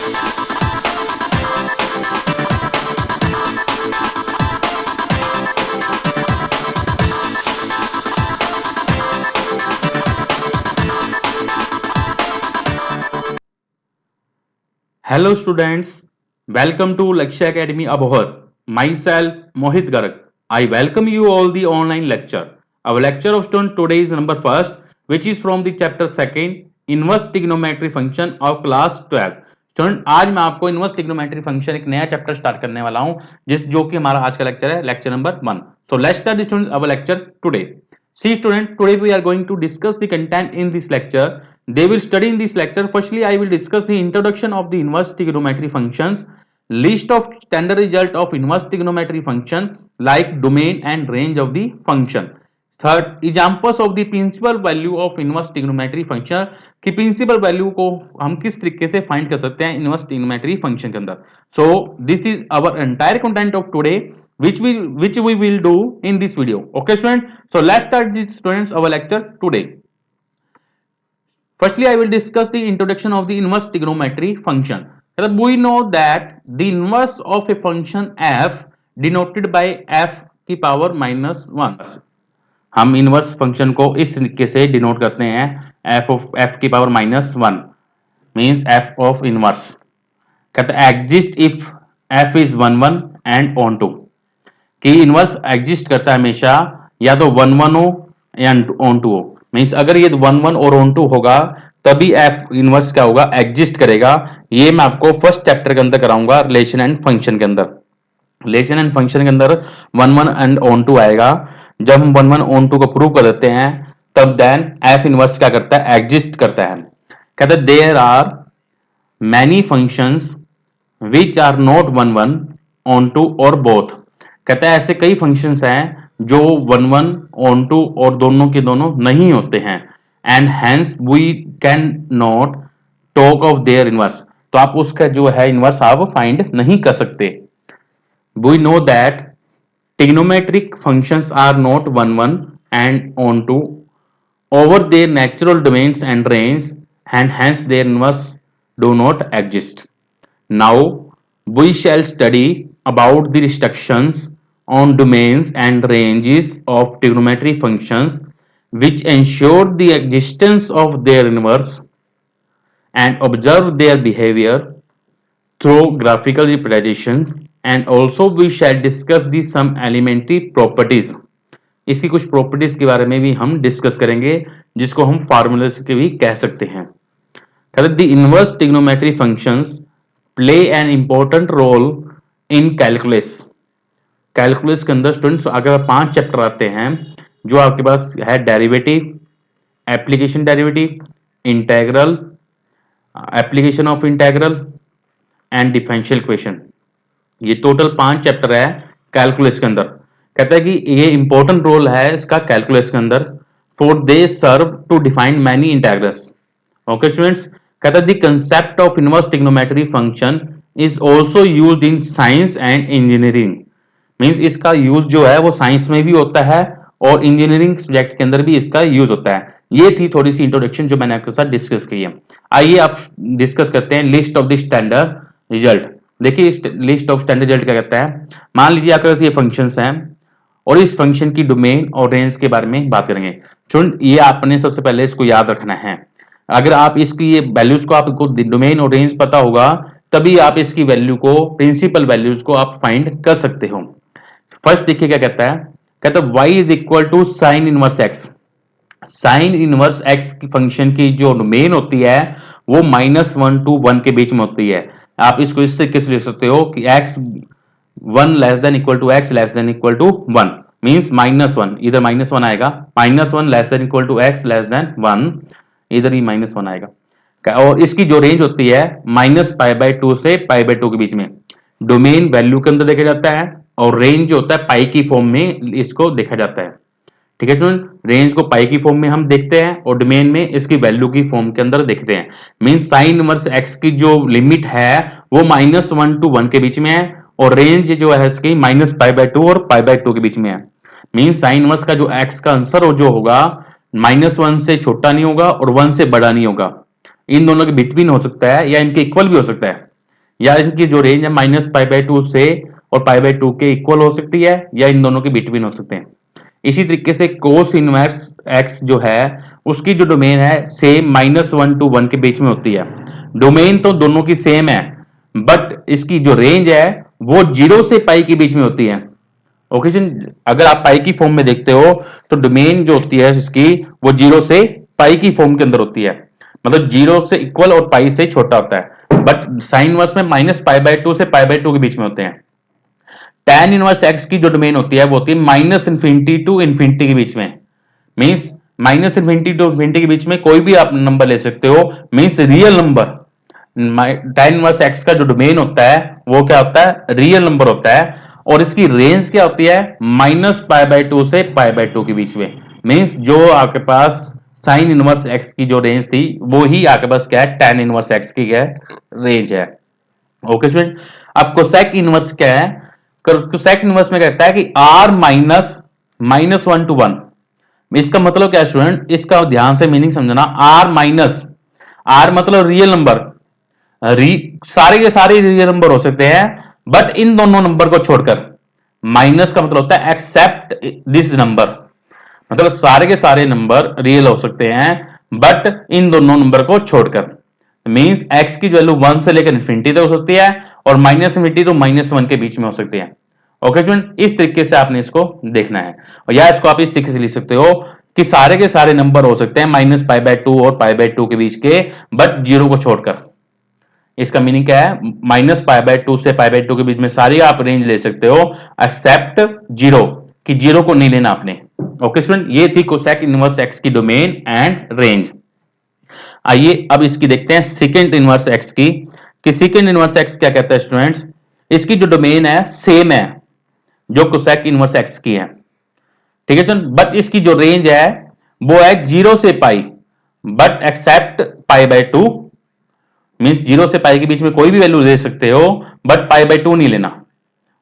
Hello students, welcome to Lakshya Academy Abohar. Myself Mohit Garg. I welcome you all the online lecture. Our lecture of student today is number first, which is from the chapter second, inverse trigonometry function of class 12. Student आज मैं आपको inverse trigonometry function एक नया chapter start करने वाला हूं जो कि हमारा आज का लेक्चर है, lecture number 1. So let's start student our lecture today. See student, today we are going to discuss the content in this lecture. They will study in this lecture. Firstly, I will discuss the introduction of the inverse trigonometry functions, list of standard result of inverse trigonometry function like domain and range of the function. Third, examples of the principal value of inverse trigonometry function कि principal value को हम किस तरीके से find कर सकते हैं inverse trigonometry function के अंदर. So this is our entire content of today which we will do in this video. Okay student, so let's start this students our lecture today. Firstly, I will discuss the introduction of the inverse trigonometry function. We know that the inverse of a function f denoted by f की power -1. हम inverse function को इस तरीके से denote करते हैं f की power -1 means f of inverse. कहते हैं exist if f is 1 1 and onto, कि इनवर्स एग्जिस्ट करता है हमेशा या तो 1 1 हो या ऑन टू हो. मींस अगर ये 1 1 और ऑन टू होगा तभी f इनवर्स क्या होगा, एग्जिस्ट करेगा. ये मैं आपको फर्स्ट चैप्टर के अंदर कराऊंगा रिलेशन एंड फंक्शन के अंदर. रिलेशन एंड फंक्शन के अंदर 1 1 एंड ऑन टू आएगा. जब हम 1 1 ऑन टू को प्रूव कर देते हैं तब देन f इनवर्स क्या करता है, एग्जिस्ट करता है. कहते हैं there are many functions which are not 1 1 onto और बोथ. कहता है ऐसे कई फंक्शंस हैं जो 1 1 ऑन टू और दोनों के दोनों नहीं होते हैं. And hence we can not talk of their inverse. तो आप उसका जो है इनवर्स आप फाइंड नहीं कर सकते. We know that trigonometric functions are not 1 1 and on to over their natural domains and range, and hence their inverse do not exist. Now we shall study about the restrictions on domains and ranges of trigonometry functions which ensure the existence of their inverse and observe their behavior through graphical representations. And also we shall discuss the some elementary properties. इसकी कुछ properties के बारे में भी हम discuss करेंगे जिसको हम फार्मूलास के भी कह सकते हैं. The inverse trigonometry functions play an important role in calculus. Calculus के अंदर स्टूडेंट्स अगर 5 चैप्टर आते हैं जो आपके पास है, derivative, application derivative, integral, application of integral and differential equation. ये टोटल 5 चैप्टर है कैलकुलस के अंदर. कहता है कि ये इंपॉर्टेंट रोल है इसका कैलकुलस के अंदर. For they serve to define many integrals. Okay students, कहता है the concept of inverse trigonometry function is also used in science and engineering. Means इसका यूज जो है वो साइंस में भी होता है और इंजीनियरिंग सब्जेक्ट के अंदर भी इसका यूज होता है. ये थी थोड़ी सी इंट्रोडक्शन जो मैंने आपके साथ डिस्कस की है. आइए आप डिस्कस करते हैं list of the standard result. देखिए लिस्ट ऑफ स्टैंडर्ड रिजल्ट क्या कहता है. मान लीजिए आपके पास ये फंक्शंस हैं और इस फंक्शन की डोमेन और रेंज के बारे में बात करेंगे. स्टूडेंट ये आपने सबसे पहले इसको याद रखना है. अगर आप इसकी ये वैल्यूज को आपको डोमेन और रेंज पता होगा तभी आप इसकी वैल्यू को, प्रिंसिपल वैल्यूज को आप फाइंड कर सकते हो. फर्स्ट देखिए क्या कहता है. कहता है y is equal to sine inverse x. Sine inverse x की फंक्शन की जो डोमेन होती है वो -1 to 1 के बीच में होती है. आप इसको इस तरीके से लिख सकते हो कि x 1 less than equal to x less than equal to 1 means -1, इधर -1 आएगा. -1 less than equal to x less than 1, इधर ही -1 आएगा. और इसकी जो रेंज होती है -π/2 से π/2 के बीच में. डोमेन वैल्यू के अंदर देखा जाता है और रेंज जो होता है पाई की फॉर्म में इसको देखा जाता है. ठीक है स्टूडेंट, रेंज को पाई की फॉर्म में हम देखते हैं और डोमेन में इसकी वैल्यू की फॉर्म के अंदर देखते हैं. मींस साइन इनवर्स x की जो लिमिट है वो -1 to 1 के बीच में है और रेंज जो है इसकी -π/2 और π/2 के बीच में है. मींस साइन इनवर्स का जो x का आंसर हो जो होगा -1 से छोटा नहीं होगा और 1 से बड़ा नहीं होगा. इन दोनों के बिटवीन हो सकता है या इनके इक्वल भी हो सकता है. या इनकी जो रेंज है -π/2 से और π/2 के इक्वल हो सकती है या इन दोनों के बिटवीन हो सकते हैं। इसी तरीके से कोस इनवर्स x जो है उसकी जो डोमेन है सेम -1 to 1 के बीच में होती है। डोमेन तो दोनों की सेम है बट इसकी जो रेंज है वो 0 से पाई के बीच में होती है। ओके जी, अगर आप पाई की फॉर्म में देखते हो तो डोमेन जो होती है इसकी वो 0 से पाई की फॉर्म के अंदर होती है, मतलब 0 से इक्वल और पाई से छोटा होता है। बट साइन इनवर्स में -π/2 से π/2 के बीच में होते हैं। tan इनवर्स x की जो डोमेन होती है वो होती है -∞ टू ∞ के बीच में। मींस -∞ टू ∞ के बीच में कोई भी आप नंबर ले सकते हो, means real number. tan inverse x का जो डोमेन होता है वो क्या होता है, रियल नंबर होता है। और इसकी रेंज क्या होती है, -π/2 से π/2 के बीच में। मींस जो आपके पास साइन इनवर्स x की जो रेंज थी वो ही आपके पास क्या है, tan इनवर्स x की क्या रेंज है। ओके स्टूडेंट, अब कोसेक इनवर्स क्या है, कोसेक इनवर्स में कहता है कि r -1 to 1। इसका मतलब क्या है स्टूडेंट, इसका ध्यान से मीनिंग समझना। r मतलब रियल नंबर, सारे के सारे रियल नंबर हो सकते हैं बट इन दोनों नंबर को छोड़कर। माइनस का मतलब होता है एक्सेप्ट दिस नंबर, मतलब सारे के सारे नंबर रियल हो सकते हैं बट इन दोनों नंबर को छोड़कर। मींस x की वैल्यू 1 से लेकर इंफिनिटी तक हो सकती है और -∞ to -1 के बीच में हो सकती है। ओके स्टूडेंट, इस तरीके से आपने इसको देखना है। और या इसको आप इस तरीके से लिख सकते हो कि सारे के सारे नंबर हो सकते हैं -π/2 और π/2 के बीच के बट 0 को छोड़कर। इसका मीनिंग क्या है, -π/2 से π/2 के बीच में सारी आप रेंज ले सकते हो एक्सेप्ट 0, कि 0 को नहीं लेना आपने। ओके स्टूडेंट, ये थी कोसेक इनवर्स x की डोमेन एंड रेंज। आइए अब इसकी देखते हैं सेकंड इनवर्स x की, कि सेकंड इनवर्स x क्या कहता है स्टूडेंट्स। इसकी जो डोमेन है सेम है जो कोसेक इनवर्स x की है, ठीक है स्टूडेंट, बट इसकी जो रेंज है वो है 0 से पाई बट एक्सेप्ट π/2। मींस 0 से पाई के बीच में कोई भी वैल्यू ले सकते हो बट π/2 नहीं लेना।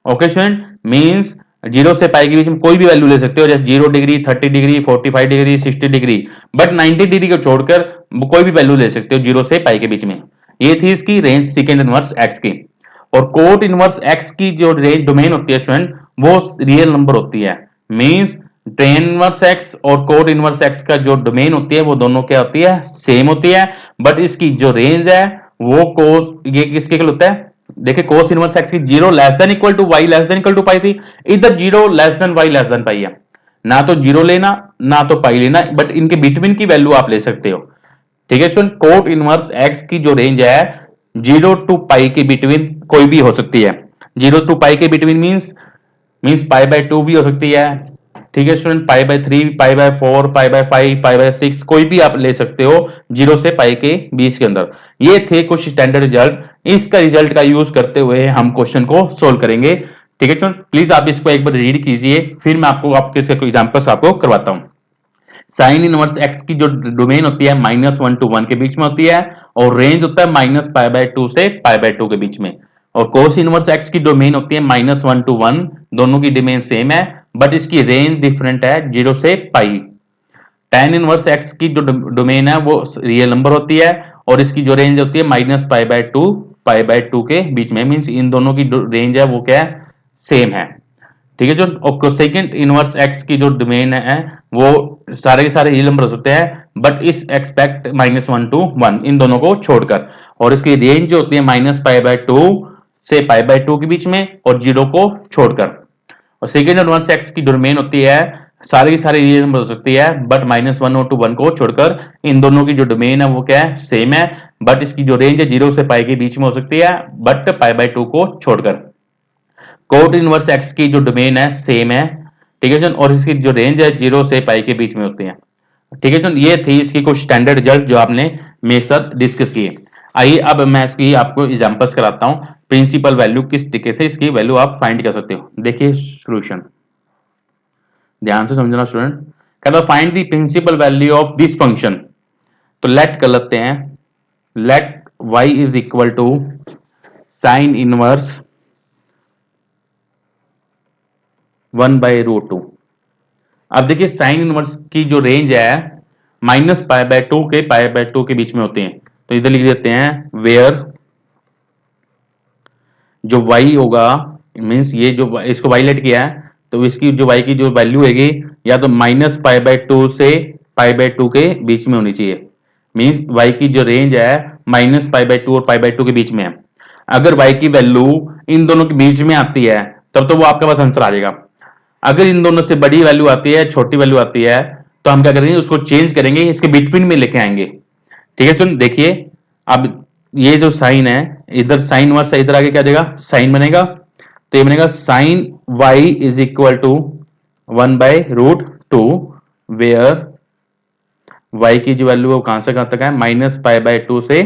ओके स्टूडेंट, मींस 0 से पाई के बीच में कोई भी वैल्यू ले सकते हो, जैसे 0 degree, 30 degree, 45 degree, 60 degree, but 90 degree को छोड़कर कोई भी वैल्यू ले सकते हो 0 से पाई के बीच में। ये थी इसकी रेंज सेकंड इनवर्स x की। और कोट इनवर्स x की जो रेंज डोमेन होती है स्टूडेंट वो रियल नंबर होती है। मींस tan इनवर्स x और कोट इनवर्स x का जो डोमेन होती है वो दोनों क्या होती है, सेम होती है, बट इसकी जो रेंज है वो ये किसके इक्वल होता है। देखिए कोस इनवर्स x की 0 less than equal to y less than equal to pi थी, इधर 0 less than y less than pi है। ना तो 0 लेना ना तो पाई लेना, बट इनके बिटवीन की वैल्यू आप ले सकते हो। ठीक है स्टूडेंट, कोट इनवर्स x की जो रेंज है 0 टू पाई के बिटवीन कोई भी हो सकती है। 0 टू पाई के बिटवीन मींस π/2 भी हो सकती है। ठीक है स्टूडेंट, π/3, π/4, π/5, π/6 कोई भी आप ले सकते हो 0 से पाई के बीच के अंदर। ये थे कुछ स्टैंडर्ड रिजल्ट, इसका रिजल्ट का यूज करते हुए हम क्वेश्चन को सोल्व करेंगे। ठीक है स्टूडेंट, प्लीज आप इसको एक बार रीड कीजिए, फिर मैं आपको आपके एग्जांपल्स आपको करवाता हूं। साइन इनवर्स x की जो डोमेन होती है -1 to 1 के बीच में होती है और रेंज होता है -π/2 से π/2 के बीच में। और कोस इनवर्स x की डोमेन होती है -1 to 1, दोनों की डोमेन सेम है बट इसकी रेंज डिफरेंट है 0 से पाई। tan इनवर्स x की जो डोमेन है वो रियल नंबर होती है और इसकी जो रेंज होती है -π/2 के बीच में। मींस इन दोनों की रेंज है वो क्या है, सेम है। ठीक है जो, और सेकंड इनवर्स x की जो डोमेन है वो सारे के सारे रियल नंबर होते हैं बट इस एक्सपेक्ट -1 to 1 इन दोनों को छोड़कर। और इसकी रेंज जो होती है -π/2 से π/2 के बीच में और 0 को छोड़कर। और सेकंड इनवर्स x की डोमेन होती है सारे की सारे रियल नंबर हो सकती है बट -1 और 1 को छोड़कर। इन दोनों की जो डोमेन है वो क्या है, सेम है, बट इसकी जो रेंज है 0 से पाई के बीच में हो सकती है बट π/2 को छोड़कर। कोट इनवर्स x की जो डोमेन है सेम है, ठीक है, और इसकी जो रेंज है 0 से पाई के बीच में होती है। ठीक है, ये थी इसकी कुछ स्टैंडर्ड रिजल्ट जो आपने मेरे साथ डिस्कस किए। आइए अब मैं इसकी आपको एग्जांपल्स कराता हूं, प्रिंसिपल वैल्यू किस तरीके से इसकी वैल्यू आप फाइंड कर सकते हो। देखिए सॉल्यूशन, ध्यान से समझना स्टूडेंट। कहता है find the principal value of this function. तो लेट कर लेते हैं, let y is equal to sine inverse 1/√2। अब देखिए साइन इनवर्स की जो रेंज है -π/2 के π/2 के बीच में होते हैं। तो इधर लिख देते हैं वेयर जो y होगा मीन्स ये जो इसको y लेट किया है तो इसकी जो y की जो वैल्यू हैगी या तो माइनस पाई बाय टू से पाई बाय टू के बीच में होनी चाहिए। मीन्स y की जो रेंज है माइनस पाई बाय टू और पाई बाय टू के बीच में है। अगर y की वैल्यू इन दोनों के बीच में आती है तब तो वो आपके पास आंसर आ जाएगा। अगर इन दोनों से बड़ी वैल्यू आती है छोटी वैल्यू आती है तो हम क्या करेंगे उसको चेंज करेंगे, इसके बिटवीन में लेके आएंगे। ठीक है, तो देखिए अब ये जो साइन है इधर साइन वर्स इधर आगे क्या देगा साइन बनेगा, तो ये बनेगा sine y is equal to 1/√2 where y की जो वैल्यू है वो कहां से कहां तक है माइनस पाई बाय टू से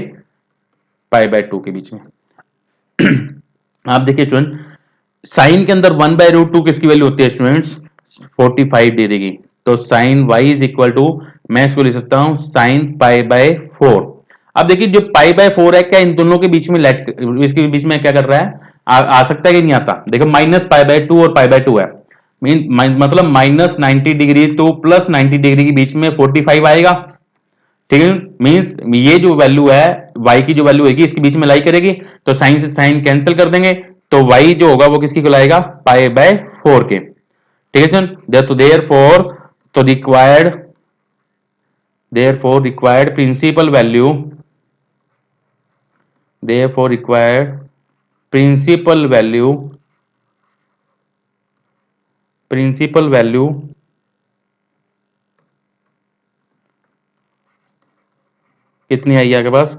पाई बाय टू के बीच में। आप देखिए स्टूडेंट साइन के अंदर 1/√2 किसकी वैल्यू होती है स्टूडेंट्स 45 डिग्री की, तो sine y is equal to मैं इसको लिख सकता हूं साइन पाई बाय 4। अब देखिए जो पाई बाय 4 है क्या इन दोनों के बीच में इसके बीच में क्या कर रहा है आ सकता है कि नहीं आता। देखो माइनस पाई बाय 2 और पाई बाय 2 है मतलब माइनस 90 डिग्री तो प्लस 90 डिग्री के बीच में 45 आएगा। ठीक है, मींस ये जो वैल्यू है y की जो वैल्यू होगी इसके बीच में लाई करेगी तो साइन से साइन कैंसिल कर देंगे तो y जो होगा वो किसकी कहलाएगा पाई बाय 4 के। ठीक है, तो रिक्वायर्ड प्रिंसिपल वैल्यू कितनी आई आपके पास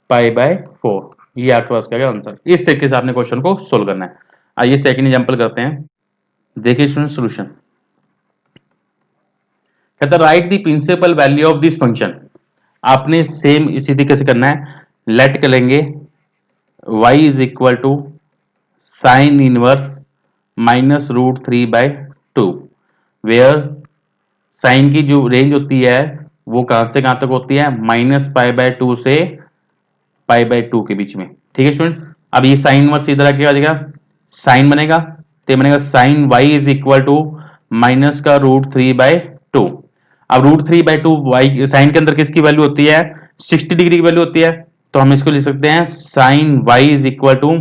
पाई बाय 4। ये आपके पास क्या आंसर। इस तरीके से आपने क्वेश्चन को सोल्व करना है। आइए सेकंड एग्जांपल करते हैं। देखिए स्टूडेंट सोल्यूशन कहता है write the principal value of this function. आपने सेम इसी तरीके से करना है, लेट करेंगे y is equal to sine inverse -√3/2 where sine की जो रेंज होती है वो कहां से कहां तक होती है माइनस पाई बाय टू से पाई बाय टू के बीच में। ठीक है स्टूडेंट, अब ये साइन इनवर्स इधर आके आ जाएगा साइन बनेगा तो ये बनेगा sine y is equal to minus का √3/2। अब √3/2 y साइन के अंदर किसकी वैल्यू होती है 60 डिग्री की वैल्यू होती है, तो हम इसको लिख सकते हैं sine y is equal to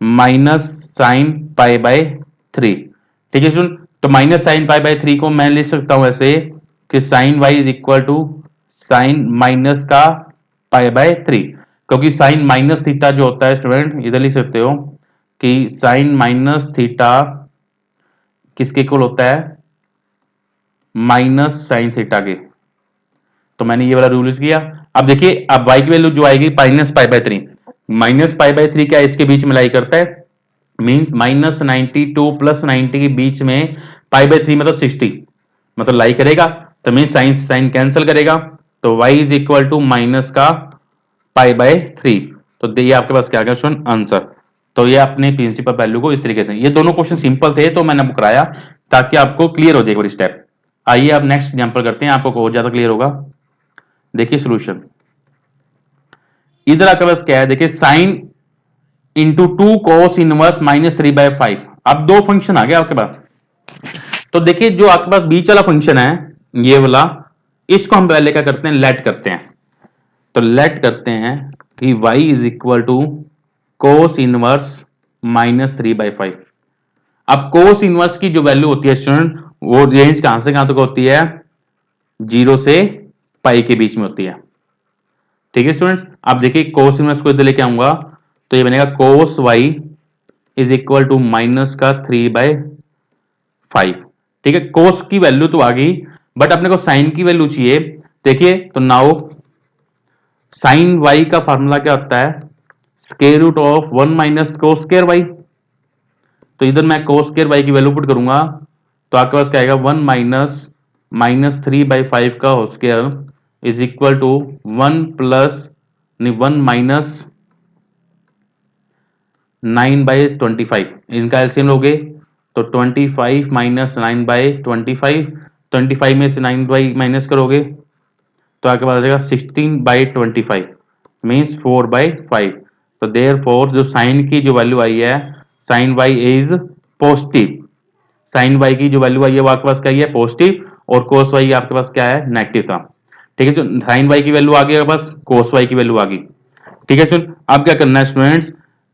minus sine pi by 3। ठीक है स्टूडेंट, तो माइनस साइन पाई बाय 3 को मैं लिख सकता हूं ऐसे कि sine y is equal to sine minus का पाई बाय 3, क्योंकि साइन माइनस थीटा जो होता है स्टूडेंट इधर लिख सकते हो कि साइन माइनस थीटा किसके इक्वल होता है माइनस साइन थीटा के। तो मैंने ये वाला रूल यूज किया। अब देखिए अब y की वैल्यू जो आएगी minus pi by 3, minus pi by 3 क्या इसके बीच में लाई करता है मींस -92 प्लस 90 के बीच में पाई बाय 3 मतलब 60 मतलब लाई करेगा तो मींस साइन साइन कैंसिल करेगा तो y is equal to minus का पाई बाय 3। तो ये आपके पास क्या गया आंसर। तो ये अपने प्रिंसिपल वैल्यू को इस तरीके से, ये दोनों क्वेश्चन सिंपल थे तो मैंने आपको कराया ताकि आपको क्लियर हो जाए स्टेप। आइए आप नेक्स्ट एग्जांपल करते हैं, आपको और ज्यादा क्लियर होगा। देखिए सॉल्यूशन इधर आपके पास क्या है, देखिए साइन इंटू 2 cos इनवर्स -3/5। अब दो फंक्शन आ गया आपके पास। तो देखिए जो आपके पास बीच वाला फंक्शन है ये वाला, इसको हम पहले क्या करते हैं लेट करते हैं। तो लेट करते हैं कि y is equal to cos inverse -3/5। अब कोस इनवर्स की जो वैल्यू होती है स्टूडेंट वो रेंज कहां से कहां तक होती है 0 से पाई के बीच में होती है। ठीक है स्टूडेंट्स, अब देखिए कोस इनवर्स को इधर लेके आऊंगा तो ये बनेगा cos y is equal to minus का 3/5। ठीक है, कोस की वैल्यू तो आ गई बट अपने को साइन की वैल्यू चाहिए। देखिए तो नाउ साइन y का फार्मूला क्या होता है square root of 1 minus cos square y। तो इधर मैं कोस स्क्वायर y की वैल्यू पुट करूंगा तो आपके पास क्या आएगा 1 माइनस -3/5 का whole square is equal to 1 plus 1 minus 9/25। इनका एलसीएम लोगे तो 25 माइनस 9/25, 25 में से 9 बाई माइनस करोगे तो आपके पास आ जाएगा 16/25 मीन्स 4/5। तो देयरफॉर जो साइन की जो वैल्यू आई है sine y is positive, sine y की जो वैल्यू आई है वो आपके पास क्या है पॉजिटिव और कोस y आपके पास क्या है नेगेटिव था। ठीक है, तो साइन y की वैल्यू आ गई आपके पास, कोस y की वैल्यू आ गई। ठीक है, अब क्या करना है स्टूडेंट्स,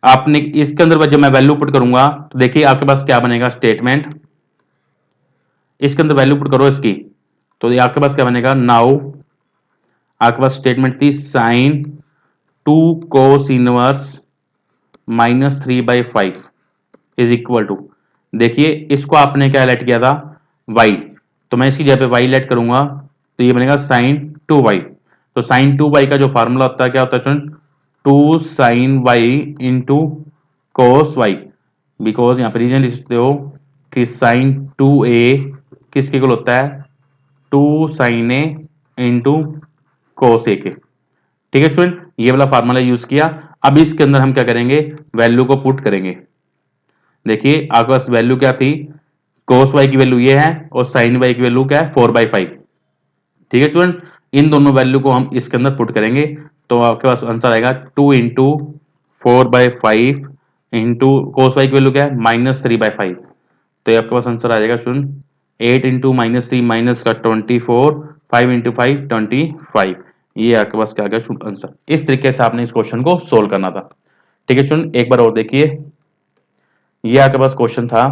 आपने इसके अंदर जब मैं वैल्यू पुट करूंगा तो देखिए आपके पास क्या बनेगा स्टेटमेंट, इसके अंदर वैल्यू पुट करो इसकी, तो ये आपके पास क्या बनेगा, नाउ आपके पास स्टेटमेंट थी sine 2 cos inverse -3/5 is equal to, देखिए इसको आपने क्या लेट किया था y, तो मैं इसकी जगह पे y लेट करूंगा तो ये बनेगा साइन 2y। तो साइन 2y का जो फार्मूला होता है क्या होता है student, 2 sine y into cos y, because यहाँ पे रीजन लिख सकते हो कि साइन 2a किसके इक्वल होता है 2 sine a into cos a के। ठीक है स्टूडेंट, ये वाला फार्मूला यूज किया। अब इसके अंदर हम क्या करेंगे, वैल्यू को पुट करेंगे। देखिए आपके पास वैल्यू क्या थी, कोस वाई की वैल्यू ये है और साइन वाई की वैल्यू क्या है 4/5। ठीक है स्टूडेंट, इन दोनों वैल्यू को हम इसके अंदर पुट करेंगे तो आपके पास आंसर आएगा 2 इंटू 4/5 इंटू कोस वाई की वैल्यू क्या है -3/5। तो ये आपके पास आंसर आ जाएगा स्टूडेंट 8 इंटू -3 माइनस का 24, 5 इंटू 5 25। ये आपके पास क्या आ गया आंसर। इस तरीके से आपने इस क्वेश्चन को सोल्व करना था। ठीक है स्टूडेंट, एक बार और देखिए, ये आपके पास क्वेश्चन था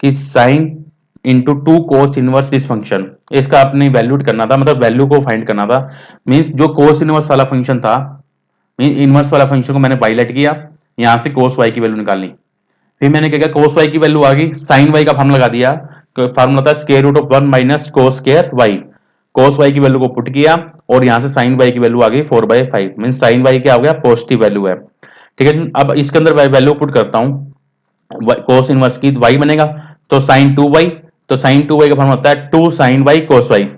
कि sine into 2 cos inverse this function, इसका आपने वैल्यूट करना था, मतलब वैल्यू को फाइंड करना था। मींस जो कोस इनवर्स वाला फंक्शन था, मीन इनवर्स वाला फंक्शन को मैंने वाई लेट किया, यहां से कोस वाई की वैल्यू निकालनी। फिर मैंने क्या किया, कोस वाई की वैल्यू आ गई, साइन वाई का फार्मूला लगा दिया, फार्मूला था square root of 1 minus cos square y. Cos y की वैल्यू को पुट किया और यहां से साइन वाई की वैल्यू आ गई 4/5, मीन साइन वाई क्या हो गया पॉजिटिव वैल्यू है। ठीक है, अब इसके अंदर वैल्यू पुट करता हूं, कोस इनवर्स की वाई बनेगा तो साइन 2y, तो साइन 2y का फॉर्मूला होता है 2 sign Y cos Y.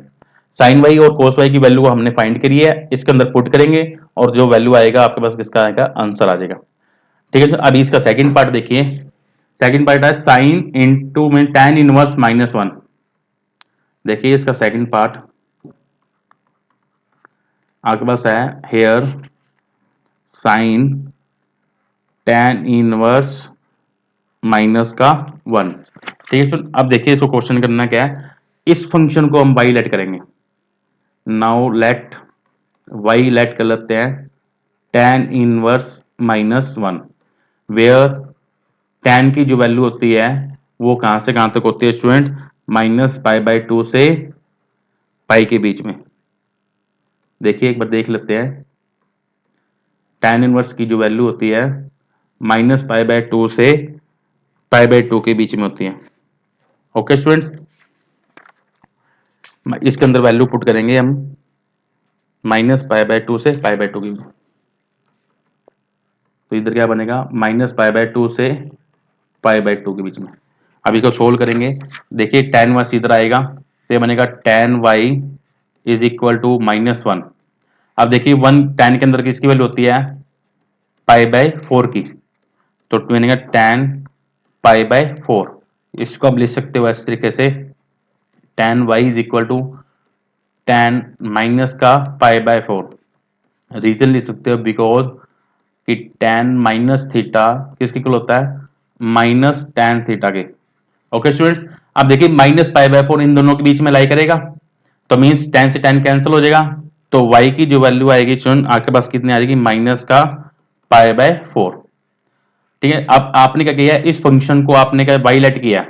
Sign Y और कोस वाई की वैल्यू को हमने फाइंड करी है, इसके अंदर पुट करेंगे और जो वैल्यू आएगा आपके पास किसका आएगा, आंसर आ जाएगा। ठीक है, अभी इसका सेकंड पार्ट देखिए। सेकंड पार्ट है साइन इंटू में tan इनवर्स -1। देखिए इसका सेकंड पार्ट आपके पास है हेयर साइन tan इनवर्स -1। ठीक है, तो अब देखिए इसको क्वेश्चन करना क्या है, इस फंक्शन को हम y लेट करेंगे। नाउ लेट y लेट कर लेते हैं tan इनवर्स -1, वेयर tan की जो वैल्यू होती है वो कहां से कहां तक होती है स्टूडेंट, -π/2 से पाई के बीच में। देखिए एक बार देख लेते हैं, tan इनवर्स की जो वैल्यू होती है -π/2 से π/2 के बीच में होती है। ओके स्टूडेंट्स, इसके अंदर वैल्यू पुट करेंगे हम -π/2 से π/2 की, तो इधर क्या बनेगा -π/2 से π/2 के बीच में। अब इसको सोल्व करेंगे, देखिए tan वर्स इधर आएगा तो ये बनेगा tan y is equal to -1। अब देखिए 1 tan के अंदर किसकी वैल्यू होती है π/4 की, तो बनेगा tan π/4। इसको आप लिख सकते हो इस तरीके से tan y is equal to tan minus का π/4। रीजन लिख सकते हो बिकॉज कि tan माइनस थीटा किसके इक्वल होता है माइनस tan थीटा के। ओके स्टूडेंट्स, अब देखिए -π/4 इन दोनों के बीच में लाई करेगा तो मींस tan से tan कैंसिल हो जाएगा, तो y की जो वैल्यू आएगी स्टूडेंट आपके पास कितनी आ जाएगी माइनस का π/4। ठीक है, अब आपने क्या किया, इस फंक्शन को आपने क्या y लेट किया।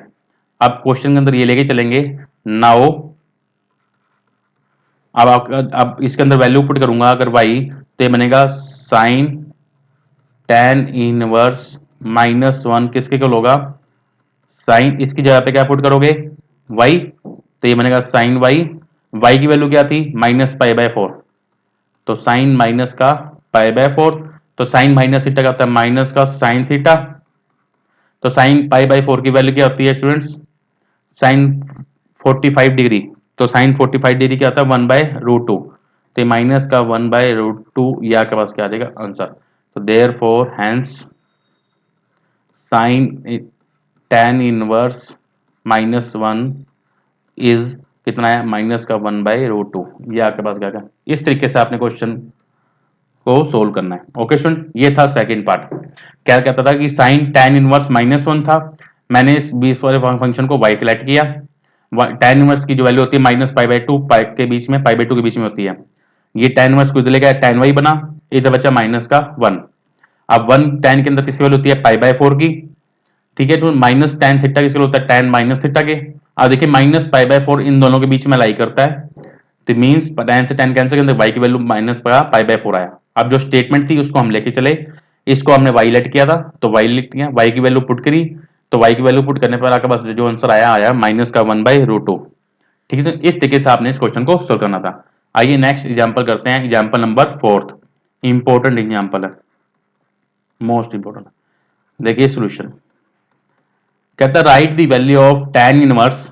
अब क्वेश्चन के अंदर ये लेके चलेंगे, नाउ अब इसके अंदर वैल्यू पुट करूंगा अगर y, तो ये बनेगा साइन tan इनवर्स -1 किसके इक्वल होगा, साइन इसकी जगह पे क्या पुट करोगे y, तो ये बनेगा साइन y की वैल्यू क्या थी -π/4, तो साइन माइनस का π/4, तो साइन माइनस थीटा का होता है माइनस का साइन थीटा, तो साइन π/4 की वैल्यू क्या होती है स्टूडेंट्स साइन 45 डिग्री, तो साइन 45 डिग्री क्या होता है 1/√2, तो माइनस का 1/√2, या के पास क्या आ जाएगा आंसर। तो therefore hence sine tan inverse -1 is कितना है माइनस का 1/√2, ये आपके पास क्या है। इस तरीके से आपने क्वेश्चन को सोल्व करना है। ओके स्टूडेंट, ये था सेकंड पार्ट। क्या कहता था कि साइन tan इनवर्स -1 था, मैंने इस 20 वाले फंक्शन को y लेट किया, tan इनवर्स की जो वैल्यू होती है -π/2 पाई के बीच में π/2 के बीच में होती है, ये tan इनवर्स को इधर ले गया tan y बना, इधर बचा -1। अब 1 tan के अंदर किसकी वैल्यू होती है पाई बाय 4 की, ठीक है। तो माइनस tan थीटा किसके लिए होता है tan माइनस थीटा के। अब देखिए माइनस पाई बाय 4 इन दोनों के बीच में लाई करता है, तो मींस tan से tan कैंसिल करते y की वैल्यू माइनस पड़ा पाई बाय 4 आया। अब जो स्टेटमेंट थी उसको हम लेके चले, इसको हमने y लेट किया था तो y लिख दिया, y की वैल्यू पुट करी, तो y की वैल्यू पुट करने पर आपके पास जो आंसर आया आया माइनस का 1/√2, ठीक है। तो इस तरीके से आपने इस क्वेश्चन को सोल्व करना था। आइए नेक्स्ट एग्जांपल करते हैं, एग्जांपल नंबर 4, इंपॉर्टेंट एग्जांपल है, मोस्ट इंपॉर्टेंट। देखिए सॉल्यूशन कहता है write the value of tan inverse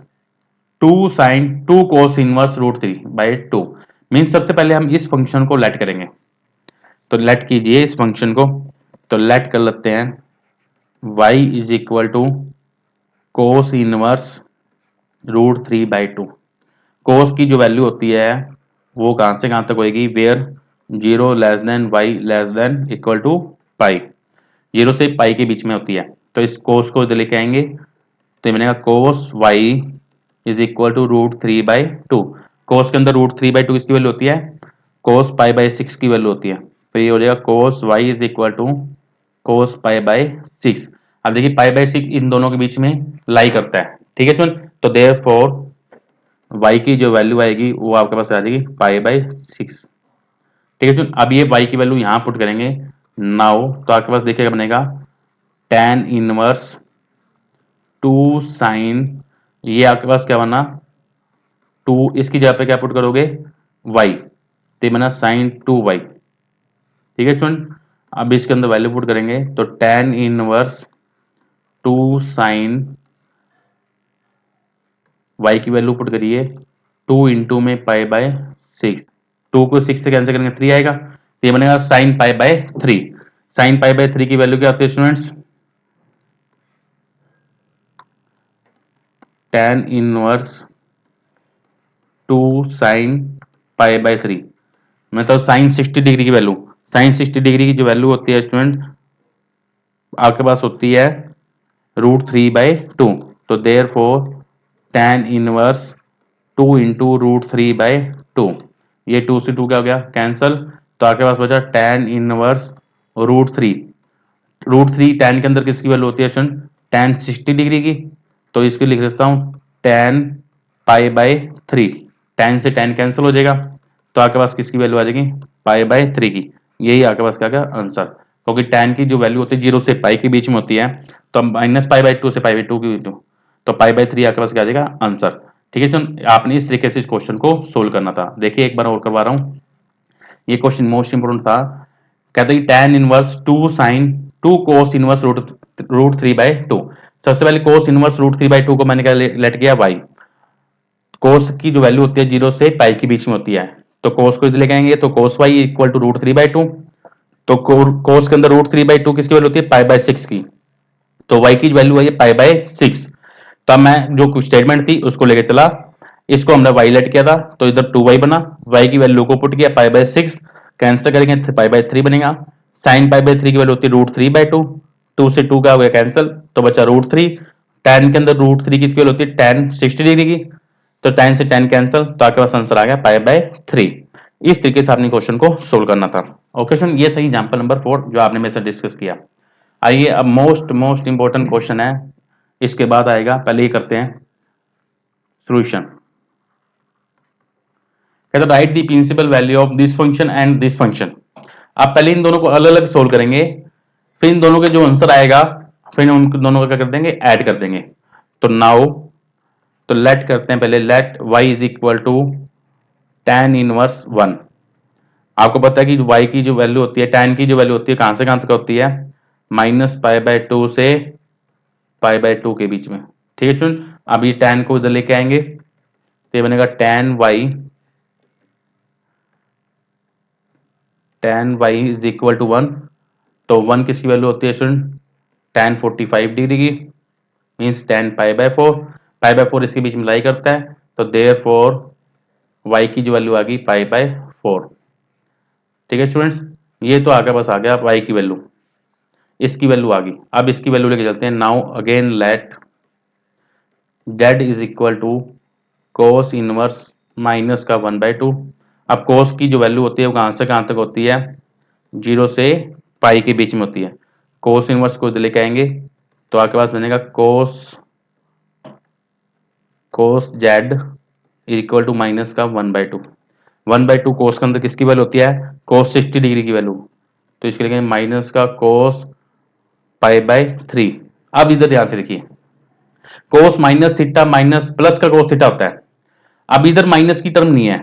2 sin 2 cos inverse √3/2। Means सबसे पहले हम इस फंक्शन को लेट करेंगे, तो लेट कीजिए इस फंक्शन को, तो लेट कर लेते हैं y is equal to cos inverse √3/2। Cos की जो वैल्यू होती है वो कहां से कहां तक होगी, where 0 less than y less than equal to pi, 0 से पाई के बीच में होती है। तो इस कोस को इधर लेके आएंगे, तो ये बनेगा cos y is equal to √3/2। कोस के अंदर √3/2 किसकी वैल्यू होती है, कोस पाई बाय 6 की वैल्यू होती है, तो ये हो जाएगा cos y is equal to cos pi by 6। अब देखिए पाई बाय 6 इन दोनों के बीच में लाई करता है, ठीक है। तो देयरफॉर y की जो वैल्यू आएगी वो आपके पास आ जाएगी पाई बाय 6, ठीक है। अब ये y की वैल्यू यहां पुट करेंगे नाउ, तो आपके पास देखिएगा बनेगा tan इनवर्स 2 साइन, ये आपके पास क्या बना 2, इसकी जगह पे क्या पुट करोगे y, तो बना साइन 2y, ठीक है स्टूडेंट। अब इसके अंदर वैल्यू पुट करेंगे तो tan इनवर्स 2 साइन, y की वैल्यू पुट करिए 2 इंटू में पाई बाय 6, 2 को 6 से कैंसिल करेंगे 3 आएगा, तो ये बनेगा sign pi by 3। Sign pi by 3 की वैल्यू क्या होती है students, tan inverse 2 sign pi by 3, मतलब साइन 60 डिग्री की वैल्यू, साइन 60 डिग्री की जो वैल्यू होती है स्टूडेंट आपके पास होती है √3/2। तो therefore tan inverse 2 into √3/2, ये 2 से 2 क्या हो गया कैंसल, तो आपके पास बचा tan इनवर्स √3, √3 tan के अंदर किसकी वैल्यू होती है स्टूडेंट tan 60 डिग्री की, तो इसको लिख सकता हूं tan पाई बाय 3, tan से tan कैंसिल हो जाएगा, तो आपके पास किसकी वैल्यू आ जाएगी पाई बाय 3 की। यही आपके पास क्या आंसर, क्योंकि tan की जो वैल्यू होती है 0 से पाई के बीच में होती है, तो माइनस पाई बाय 2 से पाई बाय 2 की वैल्यू, तो पाई बाय 3 आपके पास क्या आ जाएगा आंसर, ठीक है। तो आपने इस तरीके से इस क्वेश्चन को सोल्व करना था। देखिए एक बार और करवा रहा हूं, ये क्वेश्चन मोस्ट इंपोर्टेंट था। कहते हैं tan inverse 2 sine 2 cos inverse √3/2। सबसे पहले कोस इनवर्स √3/2 को मैंने क्या लेट किया y, कोस की जो वैल्यू होती है 0 से पाई के बीच में होती है, तो कोस को इधर लेके आएंगे तो कोस y इक्वल टू √3/2, तो कोस के अंदर √3/2 किसकी वैल्यू होती है पाई बाय 6 की, तो y की वैल्यू है पाई बाय 6। तब मैं जो स्टेटमेंट थी उसको लेके चला, इसको हमने y लेट किया था तो इधर 2y बना, y की वैल्यू को पुट किया पाई बाय 6, कैंसिल करेंगे पाई बाय 3 बनेगा, साइन पाई बाय 3 की वैल्यू होती है √3/2, 2 से 2 का हो गया कैंसिल, तो बचा √3, tan के अंदर √3 किसकी वैल्यू होती है tan 60 डिग्री की, तो tan से tan कैंसिल, तो आपके पास आंसर आ गया पाई बाय 3। इस तरीके से आपने क्वेश्चन को सोल्व करना था। ओके स्टूडेंट, ये था एग्जांपल नंबर 4 जो आपने मेरे से डिस्कस किया। आइए अब मोस्ट मोस्ट इंपॉर्टेंट क्वेश्चन है, इसके बाद आएगा, पहले ये करते हैं सॉल्यूशन। कहते write the principal value of this function and this function. आप पहले इन दोनों को अलग अलग सोल्व करेंगे, फिर इन दोनों के जो आंसर आएगा फिर उन दोनों को क्या कर देंगे ऐड कर देंगे। तो नाउ तो लेट करते हैं पहले, let y is equal to tan inverse 1। आपको पता है कि y की जो वैल्यू होती है, tan की जो वैल्यू होती है कहां से कहां तक होती है माइनस पाई बाय 2 से पाई बाय 2 के बीच में, ठीक है चुन। अब ये tan को इधर लेके आएंगे तो ये बनेगा tan y is equal to 1, तो 1 किसकी वैल्यू होती है स्टूडेंट tan 45 डिग्री की, means tan pi by 4, pi by 4 इसके बीच में लाई करता है, तो देयरफॉर y की जो वैल्यू आ गई पाई बाय 4, ठीक है स्टूडेंट्स। ये तो आगे बस आ गया y की वैल्यू, इसकी वैल्यू आ गई। अब इसकी वैल्यू लेके चलते हैं, now again let z is equal to cos inverse minus का 1/2। अब कोस की जो वैल्यू होती है वो कहां से कहां तक होती है 0 से पाई के बीच में होती है। कोस इनवर्स को लेके आएंगे तो आपके पास बनेगा cos z equal to minus का 1/2। 1/2 कोस के अंदर किसकी वैल्यू होती है? कोस 60 डिग्री की वैल्यू। तो इसके लिए माइनस का कोस पाई/3। अब इधर ध्यान से देखिए, कोस माइनस थीटा माइनस प्लस का कोस थीटा होता है। अब इधर माइनस की टर्म नहीं है,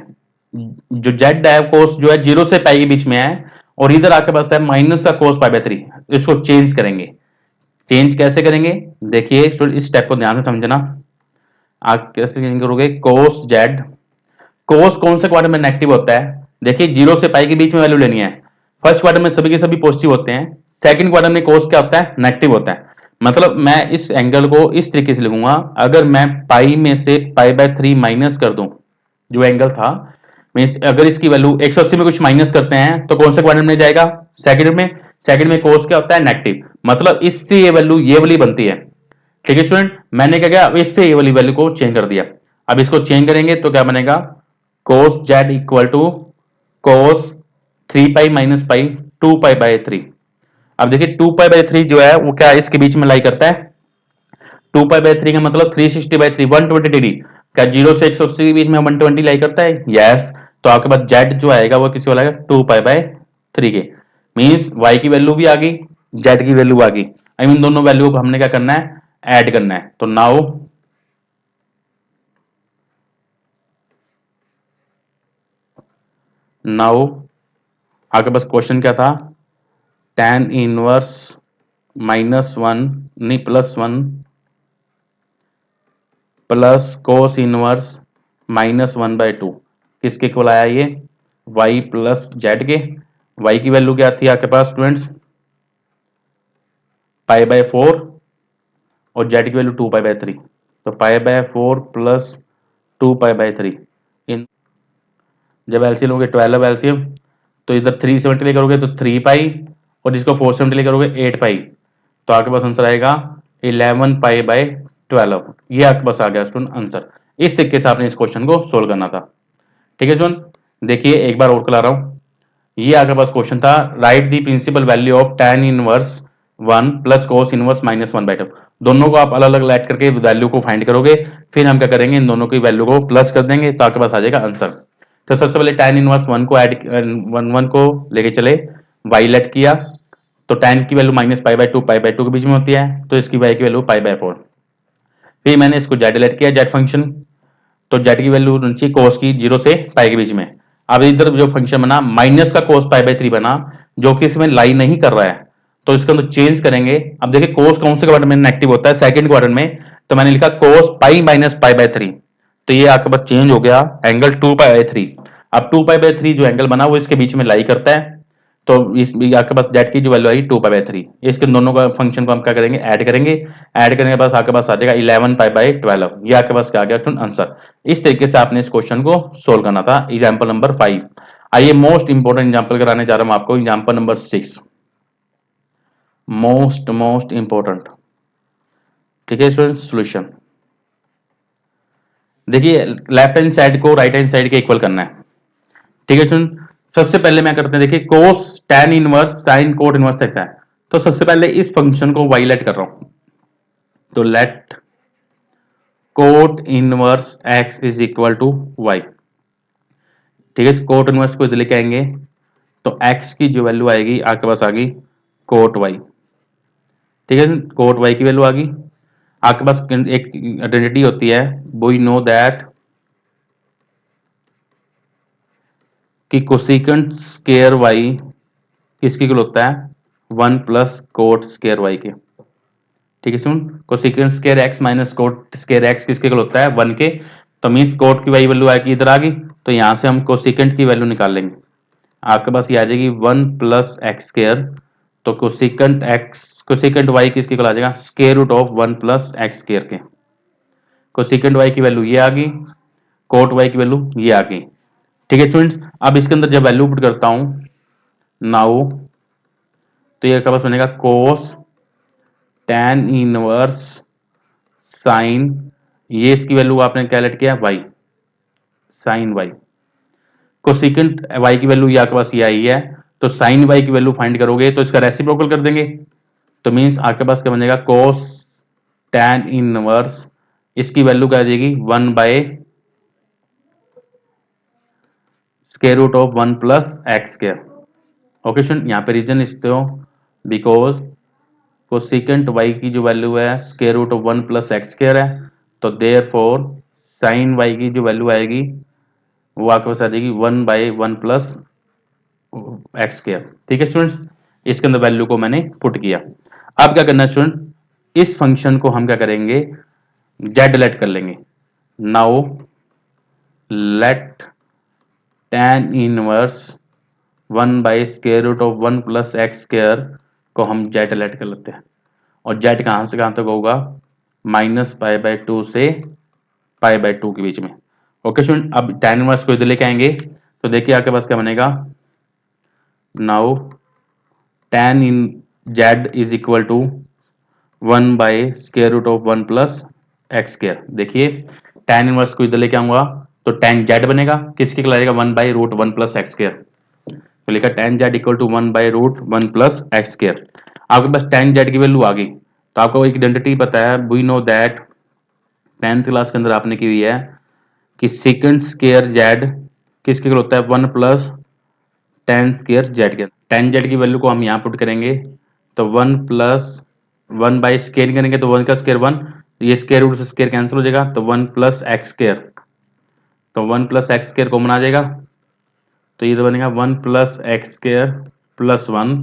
जो जेड है कोस जो है 0 से पाई के बीच में है, और इधर आपके पास है माइनस का कोस पाई/3। इसको चेंज करेंगे। चेंज कैसे करेंगे? देखिए इस स्टेप को ध्यान से समझना। आप कैसे चेंज करोगे? कोस जेड, कोस कौन से क्वाड्रेंट में नेगेटिव होता है? देखिए 0 से पाई के बीच में वैल्यू लेनी है। फर्स्ट क्वाड्रेंट में सभी के सभी पॉजिटिव होते हैं, सेकंड क्वाड्रेंट में कोस क्या होता है? नेगेटिव होता है। मतलब मैं इस एंगल को इस तरीके से लिखूंगा, अगर मैं पाई में से पाई/3 माइनस कर दूं, जो एंगल था, मींस अगर इसकी वैल्यू 180 में कुछ माइनस करते हैं तो कौन से क्वाड्रेंट में जाएगा? सेकंड में। सेकंड में कोस क्या होता है? नेगेटिव। मतलब इससे ये वैल्यू ये वाली बनती है। ठीक है स्टूडेंट, मैंने क्या किया? अब इससे ये वाली वैल्यू को चेंज कर दिया। अब इसको चेंज करेंगे तो क्या बनेगा? Cos z equal to cos 3 pi minus pi 2 पाई/3। अब देखिए 2 पाई/3 जो है वो क्या इसके बीच में लाई करता है? 2 पाई/3 का मतलब 360/3 120 डिग्री। क्या 0 से 180 के बीच में 120 लाई करता है? यस। तो आपके पास जेड जो आएगा वो किसी वाला आएगा? 2 पाई/3 के। मींस वाई की वैल्यू भी आ गई, जेड की वैल्यू आ गई। आई मीन दोनों वैल्यू को हमने क्या करना है? ऐड करना है। तो नाउ आपके पास क्वेश्चन क्या था? tan इनवर्स -1 नहीं +1 प्लस कोस इनवर्स -1/2 किसके इक्वल आया? ये y प्लस जेड के। y की वैल्यू क्या थी आपके पास स्टूडेंट्स? पाई/4 और z की वैल्यू 2 पाई/3। तो पाई/4 प्लस 2 पाई/3। इन जब एलसीएम लोगे 12 एलसीएम, तो इधर 370 ले करोगे तो 3 पाई, और इसको 470 ले करोगे 8 पाई। तो आपके पास आंसर आएगा 11 पाई/12। ये आपके पास आ गया स्टूडेंट आंसर। इस तरीके से आपने इस क्वेश्चन को सोल्व करना था। ठीक है स्टूडेंट, देखिए एक बार और करा रहा हूं। ये आपके पास क्वेश्चन था, write the principal value of tan inverse 1 plus cos inverse -1/2। दोनों को आप अलग अलग ऐड करके वैल्यू को फाइंड करोगे, फिर हम क्या करेंगे? इन दोनों की वैल्यू को प्लस कर देंगे तो आपके पास आ जाएगा आंसर। तो सबसे पहले tan इनवर्स 1 को ऐड 1 को लेके चले, y लेट किया, तो tan की वैल्यू -पाई/2 पाई/2 के बीच में होती है, तो इसकी y की वैल्यू पाई/4। फिर मैंने इसको z लेट किया, z फंक्शन, तो z की वैल्यू नीचे कोस की 0 से पाई के बीच में। अब इधर जो फंक्शन बना माइनस का कोस पाई/3 बना, जो कि इसमें लाई नहीं कर रहा है, तो इसके अंदर चेंज करेंगे। अब देखिए कोस कौन से क्वाड्रेंट में नेगेटिव होता है? सेकंड क्वाड्रेंट में। तो मैंने लिखा कोस पाई माइनस पाई/3, तो ये आपके पास चेंज हो गया एंगल 2 पाई/3। अब 2 पाई/3 जो एंगल बना वो इसके बीच में लाई करता है, तो इस आपके पास जेड की जो वैल्यू आई 2 पाई/3। इसके दोनों का फंक्शन को हम क्या करेंगे? ऐड करेंगे। ऐड करने के बाद आपके पास आ जाएगा 11 पाई/12। ये आपके पास क्या आ गया आंसर। इस तरीके से आपने इस क्वेश्चन को सोल्व करना था। Example number 5। आइए मोस्ट इंपोर्टेंट एग्जाम्पल कराने जा रहा हूं आपको, एग्जाम्पल नंबर 6। Most important. ठीक है स्टूडेंट, सोल्यूशन देखिए, लेफ्ट हैंड साइड को राइट हैंड साइड के इक्वल करना है। ठीक है स्टूडेंट, सबसे पहले मैं करते हैं, देखिए कोस tan inverse sine cot inverse x है, तो सबसे पहले इस फंक्शन को y लेट कर रहा हूं, तो let cot inverse x is equal to y। ठीक है, कोट इनवर्स को इधर लेके आएंगे तो x की जो वैल्यू आएगी आपके पास आ गई कोट y। ठीक है, कोट y की वैल्यू आ गई। आपके पास एक आइडेंटिटी होती है, वी नो दैट कि कोसिकेंट स्क्वायर y किसकी इक्वल होता है? 1 प्लस कोट स्क्वायर y के। ठीक है सुन, cosecant square x minus cot square x किसके इक्वल होता है? 1 के। तो मींस कोट की वैल्यू आएगी इधर आ गई, तो यहां से हम कोसिकेंट की वैल्यू निकाल लेंगे। आपके पास ये आ जाएगी 1 प्लस एक्स स्क्वायर, तो कोसिकेंट y किसके इक्वल आ जाएगा? Square root of 1 plus x square के। कोसिकेंट y की वैल्यू ये आ गई, कोट y की वैल्यू ये आ गई। ठीक है स्टूडेंट्स, अब इसके अंदर जब वैल्यू पुट करता हूं नाउ, तो ये आपके पास बनेगा कोस tan इनवर्स साइन, ये इसकी वैल्यू आपने क्या लेट किया? y, sine y। Cosecant y की वैल्यू ये आपके पास ये आई है, तो साइन वाई की वैल्यू फाइंड करोगे तो इसका रेसिप्रोकल कर देंगे, तो मीन्स आपके पास क्या बन जाएगा कोस tan इनवर्स, इसकी वैल्यू क्या आ जाएगी 1 by square root of 1 plus x square. Okay student, यहाँ पे रीजन लिखते हो बिकॉज कोसिकेंट वाई की जो वैल्यू है square root of 1 plus x square है, तो देयरफॉर साइन वाई की जो वैल्यू आएगी वो आपके पास आ जाएगी 1 बाय 1 प्लस एक्स स्क्वायर। ठीक है स्टूडेंट्स, इसके अंदर वैल्यू को मैंने पुट किया। अब क्या करना है स्टूडेंट, इस फंक्शन को हम क्या करेंगे जेड लेट कर लेंगे। Now let tan inverse 1 by square root of 1 plus x square को हम जेड लेट कर लेते हैं, और जेड कहां से कहां तक होगा -π/2 से π/2 के बीच में। ओके स्टूडेंट, अब tan इनवर्स को इधर लेके आएंगे तो देखिए आपके पास क्या बनेगा, नाउ tan इन z is equal to 1 by square root of 1 plus x square. देखिए tan इनवर्स को इधर लेके आऊंगा तो tan जेड बनेगा, किसके कहलाएगा 1 by root 1 plus x square, तो लिखा tan z equal to 1 by root 1 plus x square. आपके पास tan जेड की वैल्यू आ गई, तो आपको एक आइडेंटिटी पता है, we know that 10th class के अंदर आपने की हुई है कि सेकंड स्क्वायर जेड किसके इक्वल होता है 1 प्लस tan स्क्वायर जेड के। tan जेड की वैल्यू को हम यहाँ पुट करेंगे तो 1 प्लस 1 बाई स्क्वायर करेंगे तो 1 का स्क्वायर 1, ये स्क्वायर रूट से स्क्वायर कैंसिल हो जाएगा तो 1 प्लस एक्स स्क्वायर, तो 1 प्लस एक्स स्क्वायर कॉमन आ जाएगा तो ये तो बनेगा 1 प्लस एक्स स्क्वायर प्लस 1,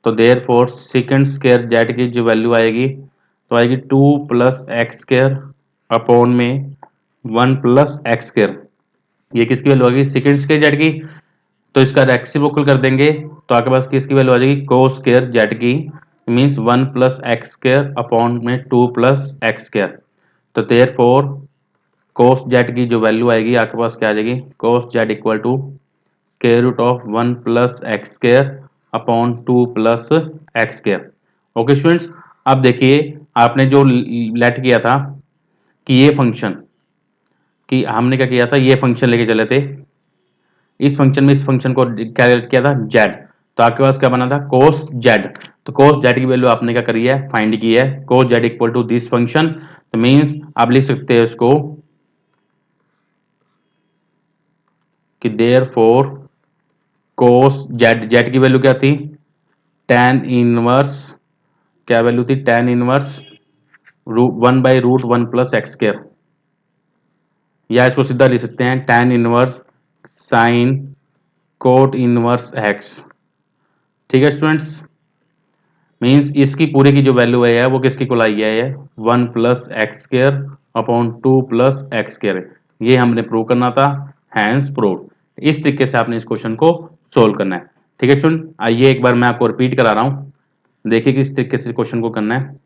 तो देयरफॉर सेकंड स्क्वायर जेड की जो वैल्यू आएगी तो आएगी 2 प्लस एक्स स्क्वायर अपॉन में 1 प्लस एक्स स्क्वायर। ये किसकी वैल्यू आ गई सेकंड स्क्वायर जेड की, तो इसका रेसिप्रोकल कर देंगे तो आपके पास किसकी वैल्यू आ जाएगी कोस स्क्वायर जेड की, means 1 plus x square upon में 2 प्लस एक्स स्क्वायर, तो देयरफॉर कोस जेड की जो वैल्यू आएगी आपके पास क्या आ जाएगी cos z equal to square root of 1 plus x square upon 2 plus x square. Okay students, अब देखिए आपने जो लेट किया था कि ये फंक्शन कि हमने क्या किया था, ये फंक्शन लेके चले थे, इस फंक्शन में इस फंक्शन को क्या किया था जेड, तो आपके पास क्या बना था कोस जेड, तो कोस जेड की वैल्यू आपने क्या करी है फाइंड की है, cos z equal to this function, तो मींस आप लिख सकते हैं इसको कि देयरफॉर कोस जेड, जेड की वैल्यू क्या थी tan इनवर्स, क्या वैल्यू थी tan inverse 1 by root 1 plus x square, या इसको सीधा लिख सकते हैं tan inverse sine cot inverse x. ठीक है स्टूडेंट्स, मींस इसकी पूरे की जो वैल्यू है वो किसकी को लाई है 1 plus x square upon 2 plus x square, ये हमने प्रूव करना था, हैंस प्रूव। इस तरीके से आपने इस क्वेश्चन को सोल्व करना है। ठीक है स्टूडेंट, आइए एक बार मैं आपको रिपीट करा रहा हूं, देखिए किस तरीके से क्वेश्चन को करना है।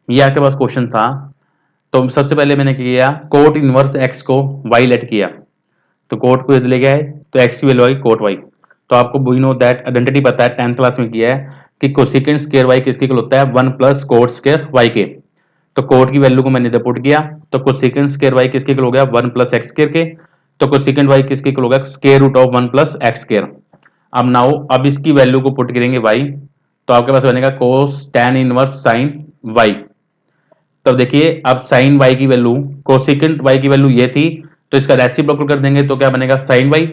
ये आपके पास क्वेश्चन था, तो सबसे पहले मैंने किया कोट इनवर्स एक्स को वाई लेट किया, तो कोट को इधर ले गया है तो एक्स की वैल्यू आई कोट वाई, तो आपको वी नो दैट आइडेंटिटी पता है 10th क्लास में किया है कि कोसेकेंट स्क्वायर वाई किसके इक्वल होता है 1 प्लस कोट स्क्वायर वाई के, तो कोट की वैल्यू को मैंने इधर पुट किया तो कोसेकेंट स्क्वायर वाई किसके इक्वल हो गया 1 प्लस एक्स स्क्वायर के, तो कोसेकेंट वाई किसके इक्वल हो गया square root of 1 plus x square. अब नाउ अब इसकी वैल्यू को पुट करेंगे वाई, तो आपके पास बनेगा कोस tan इनवर्स साइन वाई, तब देखिए अब साइन वाई की वैल्यू कोसेकेंट वाई की वैल्यू ये थी, तो इसका रेसिप्रोकल कर देंगे तो क्या बनेगा साइन वाई,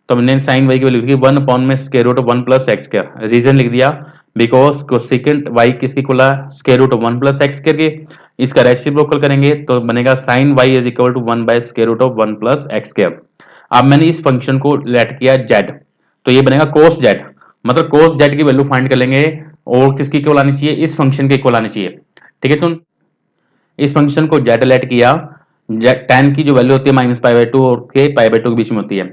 तो हमने साइन वाई की वैल्यू लिखी 1 अपॉन में square root of 1 plus x square, reason लिख दिया बिकॉज कोसेकेंट वाई किसकी खुला square root of 1 plus x square के, इसका रेसिप्रोकल करेंगे तो बनेगा sine y is equal to 1 by square root of 1 plus x square. अब मैंने इस फंक्शन को लेट किया जेड, तो ये बनेगा कोस जेड, मतलब कोस जेड की वैल्यू फाइंड कर लेंगे और किसकी इक्वल आनी चाहिए इस फंक्शन के इक्वल आनी चाहिए। ठीक है, तो इस फंक्शन को जेड लेट किया, tan की जो वैल्यू होती है -π/2 और के π/2 के बीच में होती है,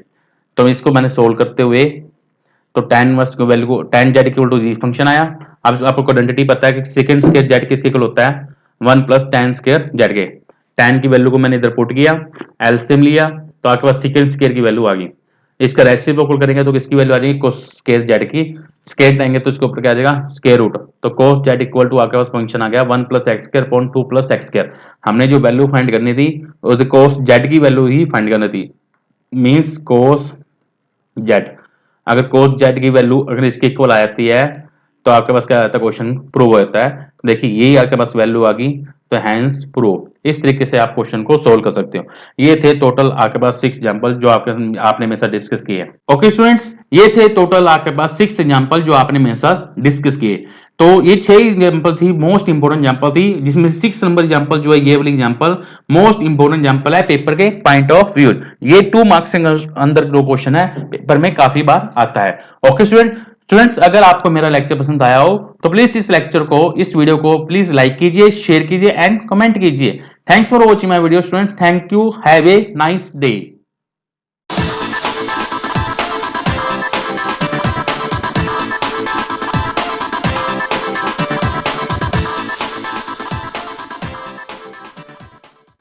तो इसको मैंने सोल्व करते हुए तो tan इनवर्स की वैल्यू को tan z equal to this function आया। अब आपको आइडेंटिटी पता है कि सेकंड स्क्वायर z किसके इक्वल होता है 1 प्लस tan स्क्वायर z के, tan की वैल्यू को मैंने इधर पुट किया, एलसीएम लिया तो आपके पास सेकंड स्क्वायर की वैल्यू आ गई, इसका रेसिप्रोकल करेंगे तो किसकी वैल्यू आ जाएगी कोस स्क्वायर z की, स्क्वायर लाएंगे तो इसके ऊपर क्या आ जाएगा स्क्वायर रूट, तो कोस z इक्वल टू आपके पास फंक्शन आ गया 1 plus x square upon 2 plus x square. हमने जो वैल्यू फाइंड करनी थी वो कोस z की वैल्यू ही फाइंड करनी थी, मींस कोस z। अगर cos z की वैल्यू अगर इसके इक्वल आ जाती है तो आपके पास क्या आता है, क्वेश्चन प्रूव होता है। देखिए यही आपके पास वैल्यू आ गई, तो हैंस प्रूव। इस तरीके से आप क्वेश्चन को सोल्व कर सकते हो। ये थे टोटल आपके पास 6 एग्जांपल जो आपने मेरे साथ डिस्कस किए। ओके स्टूडेंट्स, ये थे टोटल आपके पास 6 एग्जांपल जो आपने मेरे साथ डिस्कस किए। तो ये 6 एग्जांपल थी, मोस्ट इंपोर्टेंट एग्जांपल थी, जिसमें 6 नंबर एग्जांपल जो है ये वाली एग्जांपल मोस्ट इंपोर्टेंट एग्जांपल है पेपर के पॉइंट ऑफ व्यू। ये 2 मार्क्स के अंदर जो क्वेश्चन है पेपर में काफी बार आता है। ओके स्टूडेंट्स, अगर आपको मेरा लेक्चर पसंद आया हो तो प्लीज इस लेक्चर को, इस वीडियो को प्लीज लाइक कीजिए, शेयर कीजिए एंड कमेंट कीजिए। Thanks for watching my video students. Thank you, have a nice day.